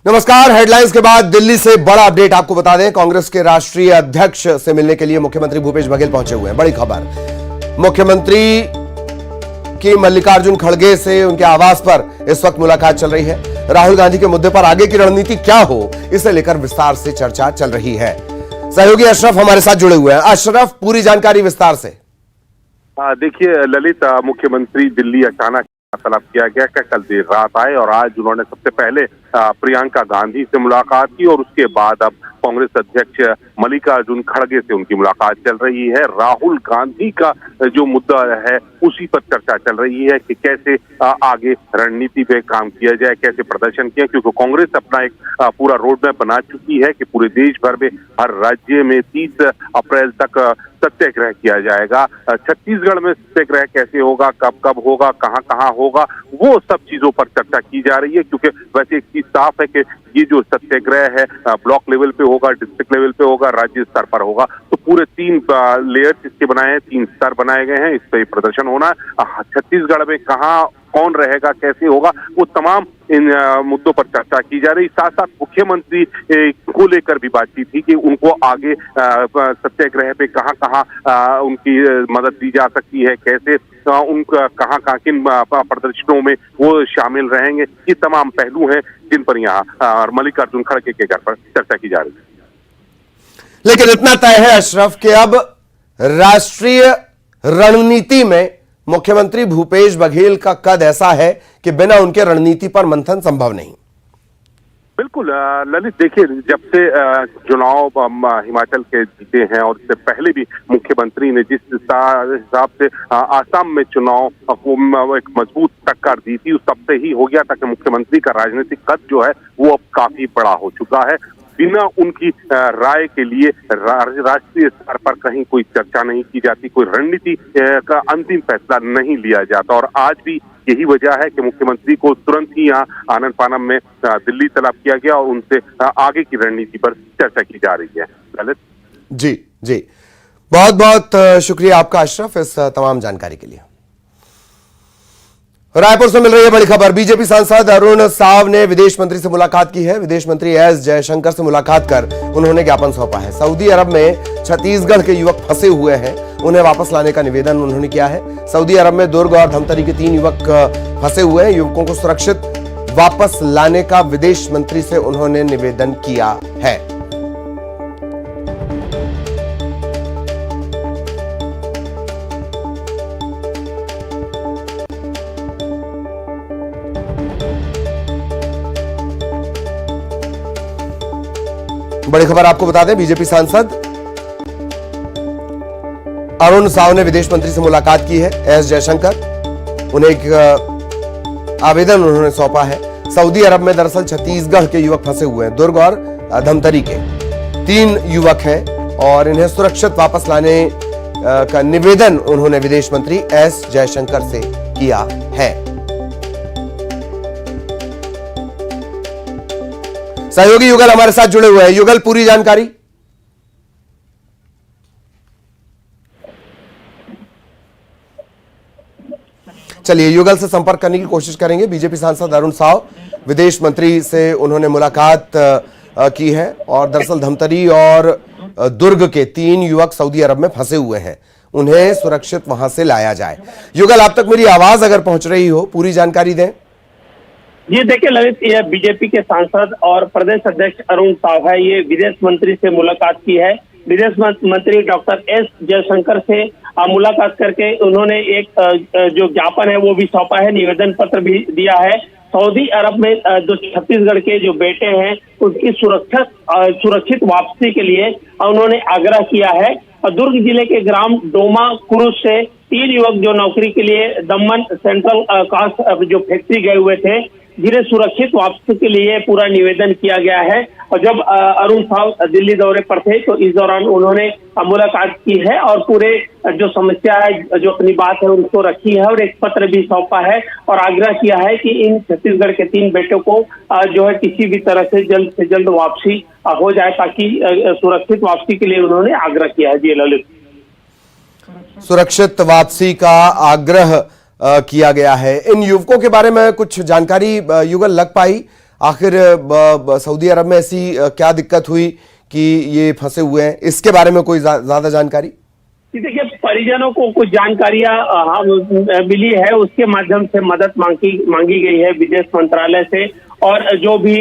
नमस्कार। हेडलाइंस के बाद दिल्ली से बड़ा अपडेट आपको बता दें। कांग्रेस के राष्ट्रीय अध्यक्ष से मिलने के लिए मुख्यमंत्री भूपेश बघेल पहुंचे हुए हैं। बड़ी खबर, मुख्यमंत्री की मल्लिकार्जुन खड़गे से उनके आवास पर इस वक्त मुलाकात चल रही है। राहुल गांधी के मुद्दे पर आगे की रणनीति क्या हो, इसे लेकर विस्तार से चर्चा चल रही है। सहयोगी अशरफ हमारे साथ जुड़े हुए हैं। अशरफ, पूरी जानकारी विस्तार से। देखिए ललित, मुख्यमंत्री दिल्ली अचानक तलब किया गया कि कल देर रात आए और आज उन्होंने सबसे पहले प्रियंका गांधी से मुलाकात की और उसके बाद अब कांग्रेस अध्यक्ष मल्लिकार्जुन खड़गे से उनकी मुलाकात चल रही है। राहुल गांधी का जो मुद्दा है उसी पर चर्चा चल रही है कि कैसे आगे रणनीति पे काम किया जाए, कैसे प्रदर्शन किया, क्योंकि कांग्रेस अपना एक पूरा रोड मैप बना चुकी है कि पूरे देश भर में हर राज्य में 30 अप्रैल तक सत्याग्रह किया जाएगा। छत्तीसगढ़ में सत्याग्रह कैसे होगा, कब कब होगा, कहां कहां होगा, वो सब चीजों पर चर्चा की जा रही है। क्योंकि वैसे एक चीज साफ है कि ये जो सत्याग्रह है ब्लॉक लेवल पे होगा, डिस्ट्रिक्ट लेवल पे होगा, राज्य स्तर पर होगा। तो पूरे 3 लेयर्स इसके बनाए हैं, 3 स्तर बनाए गए हैं, इस पर प्रदर्शन होना है। छत्तीसगढ़ में कहाँ कौन रहेगा, कैसे होगा, वो तमाम इन मुद्दों पर चर्चा की जा रही। साथ साथ मुख्यमंत्री को लेकर भी बातचीत थी कि उनको आगे सत्याग्रह पे कहाँ कहाँ उनकी मदद दी जा सकती है, कैसे उनका कहाँ कहाँ किन प्रदर्शनों में वो शामिल रहेंगे। ये तमाम पहलू हैं जिन पर यहाँ मल्लिकार्जुन खड़गे के घर पर चर्चा की जा रही है। लेकिन इतना तय है अशरफ कि अब राष्ट्रीय रणनीति में मुख्यमंत्री भूपेश बघेल का कद ऐसा है कि बिना उनके रणनीति पर मंथन संभव नहीं। बिल्कुल ललित, देखिए जब से चुनाव हिमाचल के जीते हैं और इससे पहले भी मुख्यमंत्री ने जिस हिसाब से आसाम में चुनाव को एक मजबूत टक्कर दी थी, उस तब से ही हो गया था कि मुख्यमंत्री का राजनीतिक कद जो है वो अब काफी बड़ा हो चुका है। बिना उनकी राय के लिए राष्ट्रीय स्तर पर कहीं कोई चर्चा नहीं की जाती, कोई रणनीति का अंतिम फैसला नहीं लिया जाता। और आज भी यही वजह है कि मुख्यमंत्री को तुरंत ही यहाँ आनन फानन में दिल्ली तलब किया गया और उनसे आगे की रणनीति पर चर्चा की जा रही है। ललित जी जी, बहुत बहुत शुक्रिया आपका अशरफ इस तमाम जानकारी के लिए। रायपुर से मिल रही है बड़ी खबर, बीजेपी सांसद अरुण साव ने विदेश मंत्री से मुलाकात की है। विदेश मंत्री एस जयशंकर से मुलाकात कर उन्होंने ज्ञापन सौंपा है। सऊदी अरब में छत्तीसगढ़ के युवक फंसे हुए हैं, उन्हें वापस लाने का निवेदन उन्होंने किया है। सऊदी अरब में दुर्ग और धमतरी के 3 युवक फंसे हुए हैं। युवकों को सुरक्षित वापस लाने का विदेश मंत्री से उन्होंने निवेदन किया है। बड़ी खबर आपको बता दें, बीजेपी सांसद अरुण साव ने विदेश मंत्री से मुलाकात की है। एस जयशंकर, उन्हें एक आवेदन उन्होंने सौंपा है। सऊदी अरब में दरअसल छत्तीसगढ़ के युवक फंसे हुए हैं। दुर्ग और धमतरी के 3 युवक हैं और इन्हें सुरक्षित वापस लाने का निवेदन उन्होंने विदेश मंत्री एस जयशंकर से किया है। सहयोगी युगल हमारे साथ जुड़े हुए हैं। युगल, पूरी जानकारी। चलिए युगल से संपर्क करने की कोशिश करेंगे। बीजेपी सांसद अरुण साव, विदेश मंत्री से उन्होंने मुलाकात की है और दरअसल धमतरी और दुर्ग के 3 युवक सऊदी अरब में फंसे हुए हैं, उन्हें सुरक्षित वहां से लाया जाए। युगल, आप तक मेरी आवाज अगर पहुंच रही हो, पूरी जानकारी दें। जी देखिए ललित, ये बीजेपी के सांसद और प्रदेश अध्यक्ष अरुण साव है, ये विदेश मंत्री से मुलाकात की है। विदेश मंत्री डॉक्टर एस जयशंकर से मुलाकात करके उन्होंने एक जो ज्ञापन है वो भी सौंपा है, निवेदन पत्र भी दिया है। सऊदी अरब में जो छत्तीसगढ़ के जो बेटे हैं उनकी सुरक्षित वापसी के लिए उन्होंने आग्रह किया है। और दुर्ग जिले के ग्राम डोमा कुरुस से 3 युवक जो नौकरी के लिए दमन सेंट्रल कास्ट जो फैक्ट्री गए हुए थे, जिन्हें सुरक्षित वापसी के लिए पूरा निवेदन किया गया है। और जब अरुण साव दिल्ली दौरे पर थे तो इस दौरान उन्होंने मुलाकात की है और पूरे जो समस्या है, जो अपनी बात है उनको रखी है और एक पत्र भी सौंपा है और आग्रह किया है कि इन छत्तीसगढ़ के 3 बेटों को जो है किसी भी तरह से जल्द वापसी हो जाए, ताकि सुरक्षित वापसी के लिए उन्होंने आग्रह किया है। जी ललित, सुरक्षित वापसी का आग्रह किया गया है। इन युवकों के बारे में कुछ जानकारी युगल लग पाई आखिर सऊदी अरब में ऐसी क्या दिक्कत हुई कि ये फंसे हुए हैं, इसके बारे में कोई ज्यादा जानकारी? देखिए, परिजनों को कुछ जानकारियां मिली है, उसके माध्यम से मदद मांगी गई है विदेश मंत्रालय से। और जो भी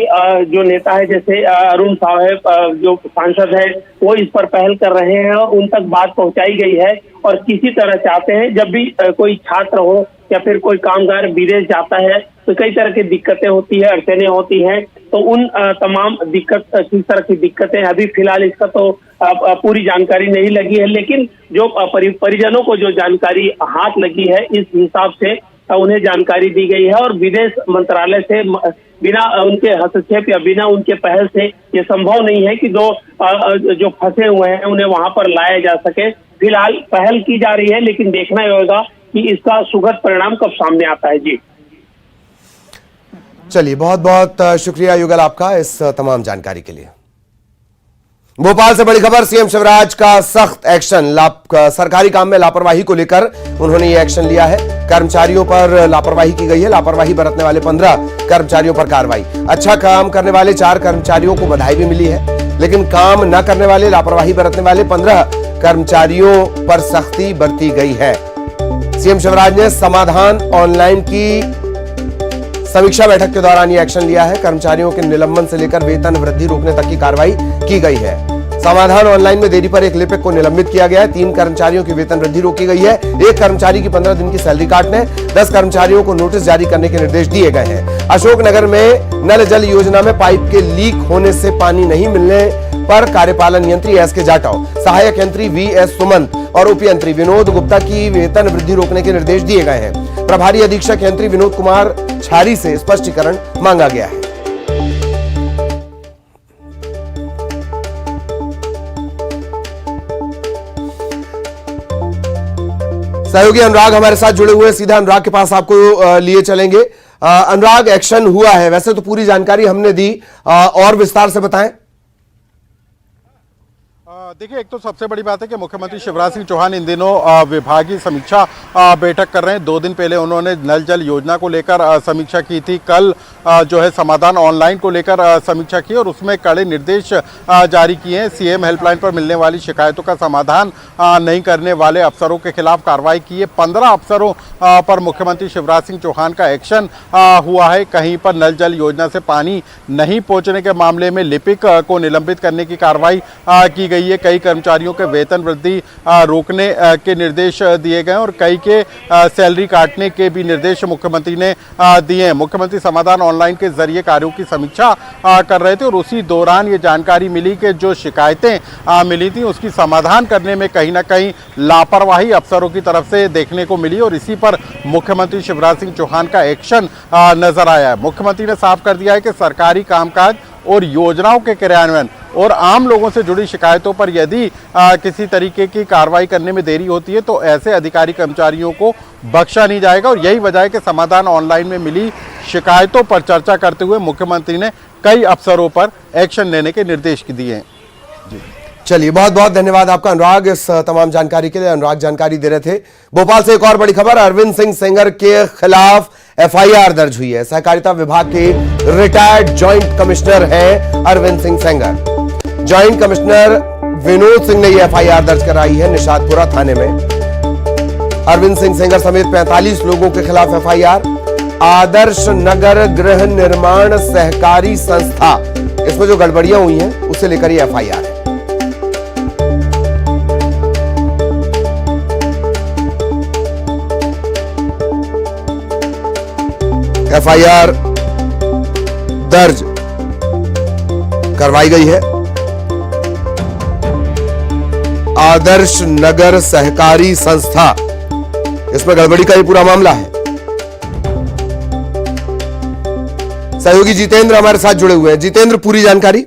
जो नेता है, जैसे अरुण साहब जो सांसद है, वो इस पर पहल कर रहे हैं और उन तक बात पहुंचाई गई है। और किसी तरह चाहते हैं, जब भी कोई छात्र हो या फिर कोई कामगार विदेश जाता है तो कई तरह की दिक्कतें होती है, अड़चने होती हैं। तो उन तमाम किस तरह की दिक्कतें, अभी फिलहाल इसका तो पूरी जानकारी नहीं लगी है, लेकिन जो परिजनों को जो जानकारी हाथ लगी है, इस हिसाब से उन्हें जानकारी दी गई है। और विदेश मंत्रालय से बिना उनके हस्तक्षेप या बिना उनके पहल से ये संभव नहीं है कि जो फंसे हुए हैं उन्हें वहां पर लाया जा सके। फिलहाल पहल की जा रही है, लेकिन देखना होगा कि इसका सुखद परिणाम कब सामने आता है। जी चलिए, बहुत बहुत शुक्रिया युगल आपका इस तमाम जानकारी के लिए। भोपाल से बड़ी खबर, सीएम शिवराज का सख्त एक्शन। सरकारी काम में लापरवाही को लेकर उन्होंने ये एक्शन लिया है। कर्मचारियों पर लापरवाही की गई है, लापरवाही बरतने वाले 15 कर्मचारियों पर कार्रवाई। अच्छा काम करने वाले 4 कर्मचारियों को बधाई भी मिली है, लेकिन काम न करने वाले, लापरवाही बरतने वाले 15 कर्मचारियों पर सख्ती बरती गई है। सीएम शिवराज ने समाधान ऑनलाइन की समीक्षा बैठक के दौरान ये एक्शन लिया है। कर्मचारियों के निलंबन से लेकर वेतन वृद्धि रोकने तक की कार्रवाई की गई है। समाधान ऑनलाइन में देरी पर एक लिपिक को निलंबित किया गया है। 3 कर्मचारियों की वेतन वृद्धि रोकी गई है। 1 कर्मचारी की 15 दिन की सैलरी काटने, 10 कर्मचारियों को नोटिस जारी करने के निर्देश दिए गए हैं। अशोकनगर में नल जल योजना में पाइप के लीक होने से पानी नहीं मिलने पर कार्यपालन यंत्री एसके जाटव, सहायक यंत्री वीएस सुमंत और उप यंत्री विनोद गुप्ता की वेतन वृद्धि रोकने के निर्देश दिए गए हैं। प्रभारी अधीक्षक यंत्री विनोद कुमार छारी से स्पष्टीकरण मांगा गया है। सहयोगी अनुराग हमारे साथ जुड़े हुए, सीधा अनुराग के पास आपको लिए चलेंगे। अनुराग, एक्शन हुआ है, वैसे तो पूरी जानकारी हमने दी, और विस्तार से बताएं। देखिए, एक तो सबसे बड़ी बात है कि मुख्यमंत्री शिवराज सिंह चौहान इन दिनों विभागीय समीक्षा बैठक कर रहे हैं। 2 दिन पहले उन्होंने नल जल योजना को लेकर समीक्षा की थी। कल जो है समाधान ऑनलाइन को लेकर समीक्षा की और उसमें कड़े निर्देश जारी किए हैं। सीएम हेल्पलाइन पर मिलने वाली शिकायतों का समाधान नहीं करने वाले अफसरों के खिलाफ कार्रवाई की है। 15 अफसरों पर मुख्यमंत्री शिवराज सिंह चौहान का एक्शन हुआ है। कहीं पर नल जल योजना से पानी नहीं पहुँचने के मामले में लिपिक को निलंबित करने की कार्रवाई की गई है। कई कर्मचारियों के वेतन वृद्धि रोकने के निर्देश दिए गए और कई के सैलरी काटने के भी निर्देश मुख्यमंत्री ने दिए हैं। मुख्यमंत्री समाधान ऑनलाइन के जरिए कार्यों की समीक्षा कर रहे थे और उसी दौरान ये जानकारी मिली कि जो शिकायतें मिली थी उसकी समाधान करने में कहीं ना कहीं लापरवाही अफसरों की तरफ से देखने को मिली और इसी पर मुख्यमंत्री शिवराज सिंह चौहान का एक्शन नजर आया है। मुख्यमंत्री ने साफ कर दिया है कि सरकारी कामकाज और योजनाओं के क्रियान्वयन और आम लोगों से जुड़ी शिकायतों पर यदि किसी तरीके की कार्रवाई करने में देरी होती है तो ऐसे अधिकारी कर्मचारियों को बख्शा नहीं जाएगा। और यही वजह है कि समाधान ऑनलाइन में मिली शिकायतों पर चर्चा करते हुए मुख्यमंत्री ने कई अफसरों पर एक्शन लेने के निर्देश दिए हैं। चलिए, बहुत बहुत धन्यवाद आपका अनुराग इस तमाम जानकारी के लिए। अनुराग जानकारी दे रहे थे। भोपाल से एक और बड़ी खबर, अरविंद सिंह सेंगर के खिलाफ एफआईआर दर्ज हुई है। सहकारिता विभाग के रिटायर्ड जॉइंट कमिश्नर हैं अरविंद सिंह सेंगर। जॉइंट कमिश्नर विनोद सिंह ने यह एफआईआर दर्ज कराई है निशातपुरा थाने में। अरविंद सिंह सेंगर समेत 45 लोगों के खिलाफ एफआईआर। आदर्श नगर गृह निर्माण सहकारी संस्था, इसमें जो गड़बड़ियां हुई हैं उसे लेकर यह एफआईआर है। एफआईआर दर्ज करवाई गई है। आदर्श नगर सहकारी संस्था, इसमें गड़बड़ी का ये पूरा मामला है। सहयोगी जितेंद्र हमारे साथ जुड़े हुए हैं। जितेंद्र, पूरी जानकारी।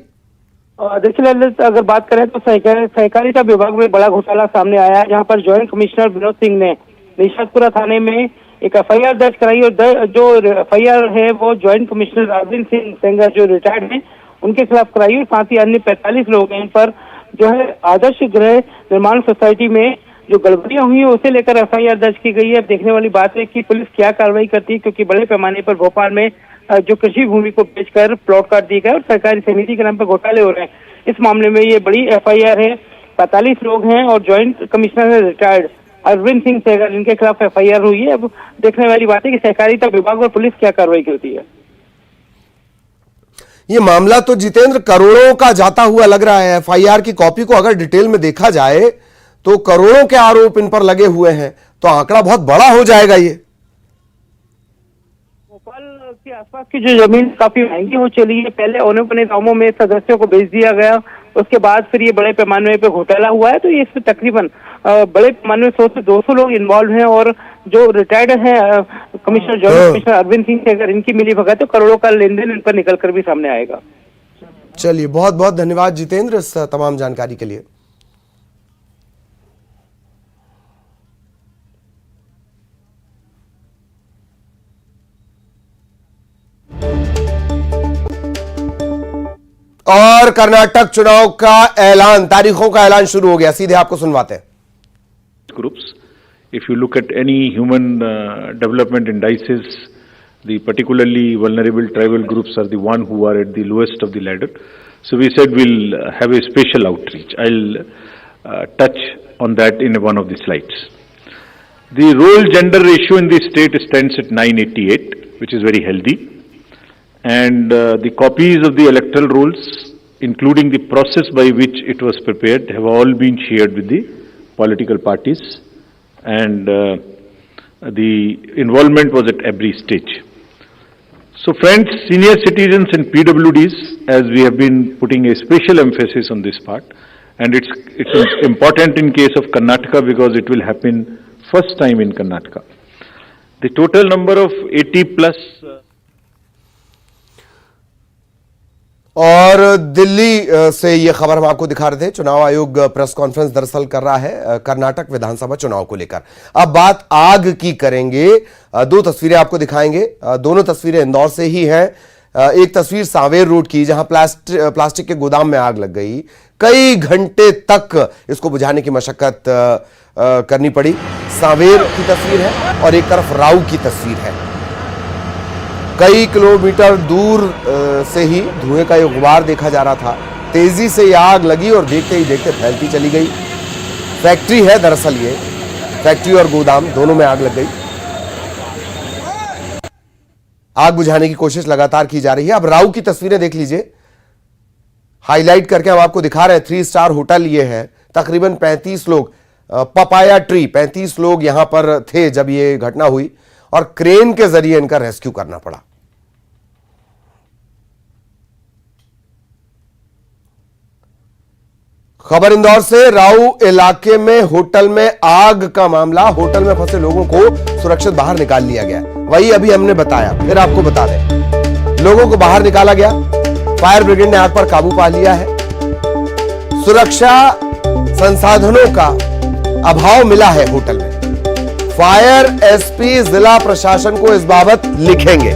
देखिए ललित, अगर बात करें तो सहकारिता विभाग में बड़ा घोटाला सामने आया है, जहां पर जॉइंट कमिश्नर विनोद सिंह ने निशातपुरा थाने में एक एफआईआर दर्ज कराई और जो एफआईआर है वो जॉइंट कमिश्नर अरविंद सिंह सेंगर जो रिटायर्ड हैं उनके खिलाफ कराई और साथ ही अन्य 45 लोग हैं इन पर जो है आदर्श गृह निर्माण सोसाइटी में जो गड़बड़ियां हुई है उसे लेकर एफआईआर दर्ज की गई है। अब देखने वाली बात है कि पुलिस क्या कार्रवाई करती है, क्योंकि बड़े पैमाने पर भोपाल में जो कृषि भूमि को बेचकर प्लॉट काट दिए गए और सरकारी समिति के नाम पर घोटाले हो रहे हैं। इस मामले में ये बड़ी FIR है। 45 लोग हैं और ज्वाइंट कमिश्नर है रिटायर्ड अरविंद सिंह सहगल, इनके खिलाफ FIR हुई है। अब देखने वाली बात है कि सहकारिता विभाग और पुलिस क्या कार्रवाई करती है। ये मामला तो जितेंद्र करोड़ों का जाता हुआ लग रहा है। FIR की कॉपी को अगर डिटेल में देखा जाए तो करोड़ों के आरोप इन पर लगे हुए हैं, तो आंकड़ा बहुत बड़ा हो जाएगा। ये भोपाल के आसपास की जो जमीन काफी महंगी हो चली है। पहले औने पौने गांवों में सदस्यों को बेच दिया गया, उसके बाद फिर ये बड़े पैमाने पे घोटाला हुआ है। तो ये इसमें तकरीबन बड़े पैमाने में 100 से 200 लोग इन्वॉल्व हैं और जो रिटायर्ड है commissioner joint commissioner Arvind Singh से अगर इनकी मिली भगत तो करोड़ों का लेन देन इन पर निकल कर भी सामने आएगा। चलिए, बहुत बहुत धन्यवाद जितेंद्र इस तमाम जानकारी के लिए। और कर्नाटक चुनाव का ऐलान, तारीखों का ऐलान शुरू हो गया। सीधे आपको सुनवाते हैं। Groups. If you look at any human development indices, the particularly vulnerable tribal groups are the one who are at the lowest of the ladder. So we said we'll have a special outreach. I'll touch on that in one of the slides. The role gender ratio in the state stands at 988, which is very healthy. And the copies of the electoral rolls, including the process by which it was prepared, have all been shared with the political parties, and the involvement was at every stage. So friends, senior citizens and PWDs, as we have been putting a special emphasis on this part, and it's important in case of Karnataka because it will happen first time in Karnataka. The total number of 80 plus और दिल्ली से ये खबर हम आपको दिखा रहे थे। चुनाव आयोग प्रेस कॉन्फ्रेंस दरअसल कर रहा है कर्नाटक विधानसभा चुनाव को लेकर। अब बात आग की करेंगे। दो तस्वीरें आपको दिखाएंगे। दोनों तस्वीरें इंदौर से ही हैं। एक तस्वीर सांवेर रोड की, जहां प्लास्टिक के गोदाम में आग लग गई। कई घंटे तक इसको बुझाने की मशक्कत करनी पड़ी। सांवेर की तस्वीर है और एक तरफ राऊ की तस्वीर है। कई किलोमीटर दूर से ही धुएं का ये गुबार देखा जा रहा था। तेजी से यह आग लगी और देखते ही देखते फैलती चली गई। फैक्ट्री है दरअसल ये, फैक्ट्री और गोदाम दोनों में आग लग गई। आग बुझाने की कोशिश लगातार की जा रही है। अब राऊ की तस्वीरें देख लीजिए, हाईलाइट करके हम आपको दिखा रहे हैं। 3 स्टार होटल ये है। तकरीबन 35 लोग, पपाया ट्री, 35 लोग यहां पर थे जब ये घटना हुई और क्रेन के जरिए इनका रेस्क्यू करना पड़ा। खबर इंदौर से। राऊ इलाके में होटल में आग का मामला। होटल में फंसे लोगों को सुरक्षित बाहर निकाल लिया गया। वही अभी हमने बताया, फिर आपको बता दें। लोगों को बाहर निकाला गया। फायर ब्रिगेड ने आग पर काबू पा लिया है। सुरक्षा संसाधनों का अभाव मिला है होटल में। फायर एसपी जिला प्रशासन को इस बाबत लिखेंगे।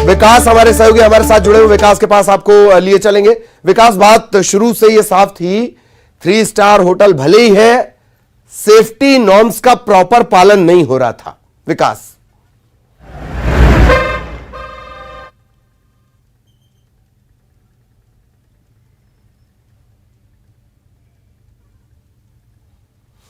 विकास हमारे सहयोगी हमारे साथ जुड़े हुए, विकास के पास आपको लिए चलेंगे। विकास, बात शुरू से ये साफ थी, 3 स्टार होटल भले ही है, सेफ्टी नॉर्म्स का प्रॉपर पालन नहीं हो रहा था। विकास,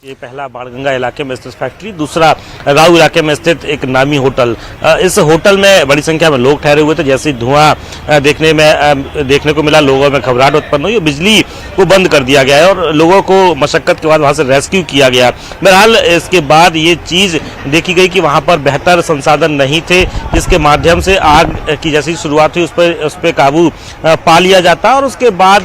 ये पहला बाणगंगा इलाके में स्थित फैक्ट्री, दूसरा राऊ इलाके में स्थित एक नामी होटल। इस होटल में बड़ी संख्या में लोग ठहरे हुए थे। जैसे ही धुआं देखने को मिला, लोगों में घबराहट उत्पन्न हुई। बिजली को बंद कर दिया गया है और लोगों को मशक्कत के बाद वहां से रेस्क्यू किया गया। बहरहाल इसके बाद ये चीज देखी गई कि वहां पर बेहतर संसाधन नहीं थे, जिसके माध्यम से आग की जैसी शुरुआत हुई उस पर काबू पा लिया जाता और उसके बाद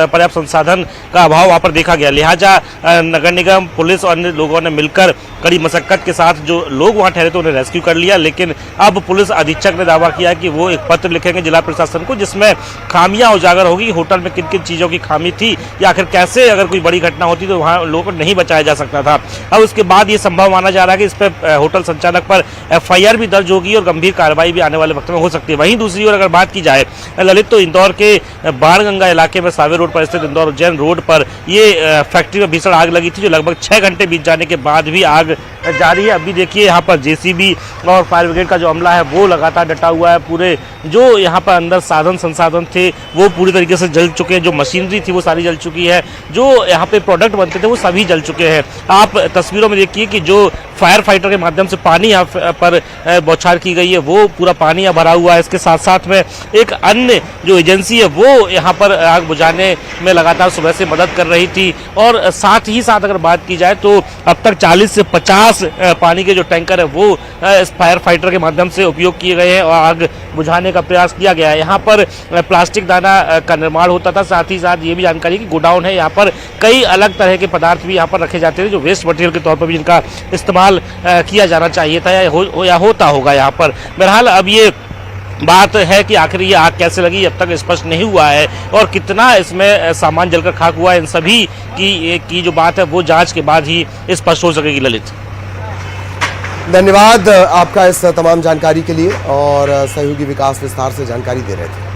पर्याप्त संसाधन का अभाव वहां पर देखा गया। लिहाजा नगर निगम, पुलिस और अन्य लोगों ने मिलकर कड़ी मशक्कत के साथ जो लोग वहां ठहरे थे उन्हें रेस्क्यू कर लिया। लेकिन अब पुलिस अधीक्षक ने दावा किया कि वो एक पत्र लिखेंगे जिला प्रशासन को, जिसमें खामियां उजागर होगी। होटल में किन किन चीजों की खामी थी या आखिर कैसे अगर कोई बड़ी घटना होती तो वहां लोगों को नहीं बचाया जा सकता था। अब उसके बाद ये संभव माना जा रहा है कि इस पर होटल संचालक पर FIR भी दर्ज होगी और गंभीर कार्रवाई भी आने वाले वक्त में हो सकती है। वहीं दूसरी ओर अगर बात की जाए ललित, तो इंदौर के बाणगंगा इलाके में सांवेर रोड पर स्थित इंदौर उज्जैन रोड पर ये फैक्ट्री में भीषण आग लगी थी, जो लगभग 6 घंटे बीत जाने के बाद भी आग जारी है। अभी देखिए यहाँ पर जेसीबी और फायर ब्रिगेड का जो अमला है वो लगातार डटा हुआ है। पूरे जो यहाँ पर अंदर साधन संसाधन थे वो पूरी तरीके से जल चुके हैं। जो मशीनरी थी वो सारी जल चुकी है। जो यहाँ पे प्रोडक्ट बनते थे वो सभी जल चुके हैं। आप तस्वीरों में देखिए कि जो फायर फाइटर के माध्यम से पानी यहाँ पर बौछार की गई है वो पूरा पानी यहाँ भरा हुआ है। इसके साथ साथ में एक अन्य जो एजेंसी है वो यहाँ पर आग बुझाने में लगातार सुबह से मदद कर रही थी। और साथ ही साथ अगर बात की जाए तो अब तक 40 से 50 पानी के जो टैंकर है वो इस फायर फाइटर के माध्यम से उपयोग किए गए हैं और आग बुझाने का प्रयास किया गया है। यहाँ पर प्लास्टिक दाना का निर्माण होता था। साथ ही साथ ये भी जानकारी कि गोडाउन है, यहाँ पर कई अलग तरह के पदार्थ भी यहाँ पर रखे जाते थे जो वेस्ट मटेरियल के तौर पर भी इनका इस्तेमाल किया जाना चाहिए था या होता होगा यहाँ पर। बहरहाल अब ये बात है कि आखिर ये आग कैसे लगी अब तक स्पष्ट नहीं हुआ है और कितना इसमें सामान जलकर खाक हुआ है। इन सभी की जो बात है वो जांच के बाद ही स्पष्ट हो सकेगी। ललित, धन्यवाद आपका इस तमाम जानकारी के लिए और सहयोगी विकास विस्तार से जानकारी दे रहे थे।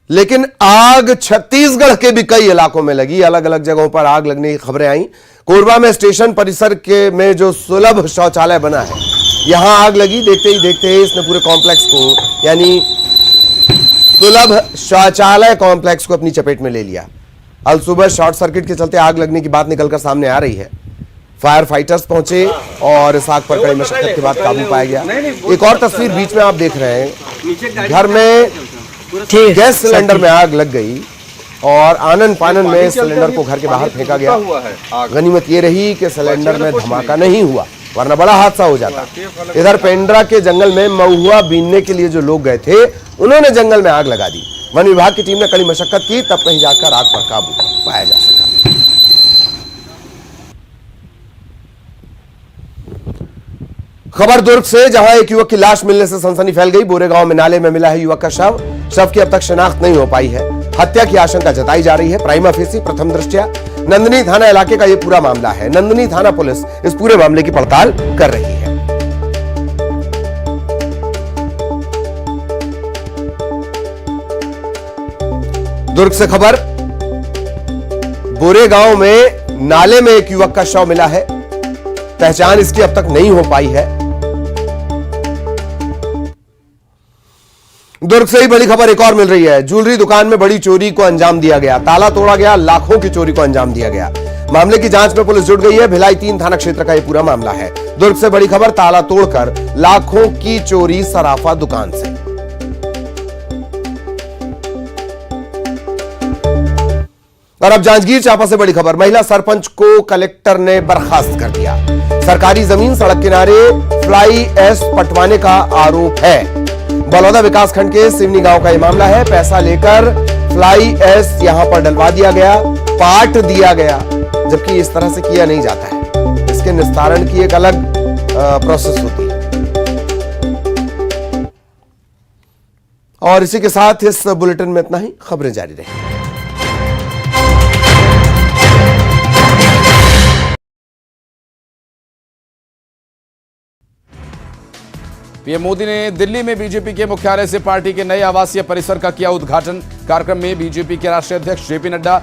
लेकिन आग छत्तीसगढ़ के भी कई इलाकों में लगी। अलग अलग जगहों पर आग लगने की खबरें आई। कोरबा में स्टेशन परिसर के में जो सुलभ शौचालय बना है यहां आग लगी। देखते ही देखते इसने पूरे कॉम्प्लेक्स को यानी सुलभ शौचालय कॉम्प्लेक्स को अपनी चपेट में ले लिया। अल सुबह शॉर्ट सर्किट के चलते आग लगने की बात निकलकर सामने आ रही है। फायर फाइटर्स पहुंचे और इस आग पर कड़ी मशक्कत के बाद काबू पाया गया। एक और तस्वीर बीच में आप देख रहे हैं, घर में गैस सिलेंडर में आग लग गई और आनन फानन में सिलेंडर को घर के बाहर फेंका गया। गनीमत ये रही कि सिलेंडर में धमाका नहीं हुआ, वरना बड़ा हादसा हो जाता। इधर पेंड्रा के जंगल में महुआ बीनने के लिए जो लोग गए थे उन्होंने जंगल में आग लगा दी। वन विभाग की टीम ने कड़ी मशक्कत की, तब कहीं जाकर आग पर काबू पाया जा सका। खबर दुर्ग से, जहां एक युवक की लाश मिलने से सनसनी फैल गई। बोरेगांव में नाले में मिला है युवक का शव की अब तक शिनाख्त नहीं हो पाई है। हत्या की आशंका जताई जा रही है। प्राइमा फेसी प्रथम दृष्टया नंदनी थाना इलाके का यह पूरा मामला है। नंदनी थाना पुलिस इस पूरे मामले की पड़ताल कर रही है। दुर्ग से खबर, बोरेगांव में नाले में एक युवक का शव मिला है। पहचान इसकी अब तक नहीं हो पाई है। दुर्ग से ही बड़ी खबर एक और मिल रही है। ज्वेलरी दुकान में बड़ी चोरी को अंजाम दिया गया। ताला तोड़ा गया, लाखों की चोरी को अंजाम दिया गया। मामले की जांच में पुलिस जुट गई है। भिलाई 3 थाना क्षेत्र का यह पूरा मामला है। दुर्ग से बड़ी खबर, ताला तोड़कर लाखों की चोरी सराफा दुकान से। और अब जांजगीर चांपा से बड़ी खबर, महिला सरपंच को कलेक्टर ने बर्खास्त कर दिया। सरकारी जमीन सड़क किनारे फ्लाई ऐश पटवाने का आरोप है। बलौदा विकासखंड के सिवनी गांव का यह मामला है। पैसा लेकर फ्लाई ऐश यहां पर डलवा दिया गया, पाट दिया गया, जबकि इस तरह से किया नहीं जाता है। इसके निस्तारण की एक अलग प्रोसेस होती है। और इसी के साथ इस बुलेटिन में इतना ही। खबरें जारी रहेंगी। पीएम मोदी ने दिल्ली में बीजेपी के मुख्यालय से पार्टी के नए आवासीय परिसर का किया उद्घाटन। कार्यक्रम में बीजेपी के राष्ट्रीय अध्यक्ष जेपी नड्डा,